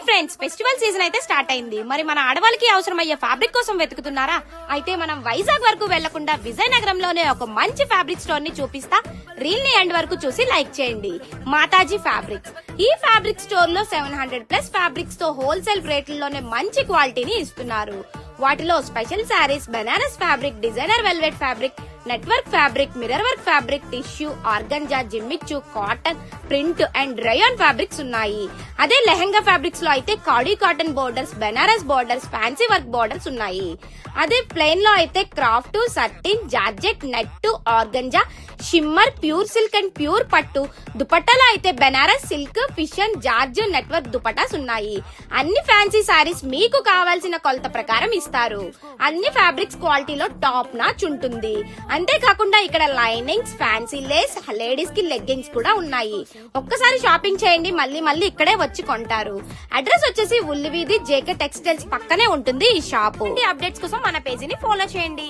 Friends, festival season అయితే start అయింది. మరి మన ఆడవాళ్ళకి అవసరమయ్యే ఫ్యాబ్రిక్ కోసం వెతుకుతున్నారా? అయితే మనం వైజాగ్ వరకు వెళ్లకుండా విజయనగరంలోనే ఒక మంచి ఫ్యాబ్రిక్ స్టోర్ ని చూపిస్తా. రీల్ ని ఎండ్ వరకు చూసి లైక్ చేయండి. మాతాజీ ఫ్యాబ్రిక్స్. ఈ ఫ్యాబ్రిక్ స్టోర్ లో 700+ ఫ్యాబ్రిక్స్ తో హోల్సేల్ రేట్లలోనే మంచి క్వాలిటీని ఇస్తున్నారు. వాటిలో special sarees, Banaras fabric, designer velvet fabric, network fabric, mirror work fabric, tissue, organza, జిమ్మిచ్చు, cotton, print and rayon fabrics ఉన్నాయి. అదే లెహంగా ఫ్యాబ్రిక్స్ లో అయితే khadi cotton borders, Banaras borders, fancy work borders ఉన్నాయి. అదే ప్లెయిన్ లో అయితే craft, satin, georgette, net, organza, shimmer, pure silk and pure పట్టు. దుపట్టాలో అయితే బెనారస్ సిల్క్, ఫిషన్, జార్జ్, నెట్వర్క్ దుపటాస్ ఉన్నాయి. అన్ని ఫ్యాన్సీ సారీస్ మీకు కావాల్సిన కొలత ప్రకారం ఇస్తారు. అన్ని ఫ్యాబ్రిక్స్ క్వాలిటీలో టాప్ నాచ్ ఉంటుంది. అంతేకాకుండా ఇక్కడ లైనింగ్స్, ఫ్యాన్సీ లేస్, లేడీస్ కి లెగ్గింగ్స్ కూడా ఉన్నాయి. ఒక్కసారి షాపింగ్ చేయండి, మళ్ళీ ఇక్కడే వచ్చి కొంటారు. అడ్రస్ వచ్చేసి ఉల్లివీధి, జేకే టెక్స్టైల్స్ పక్కనే ఉంటుంది ఈ షాపు. అప్డేట్స్ కోసం మన పేజీని ఫాలో చేయండి.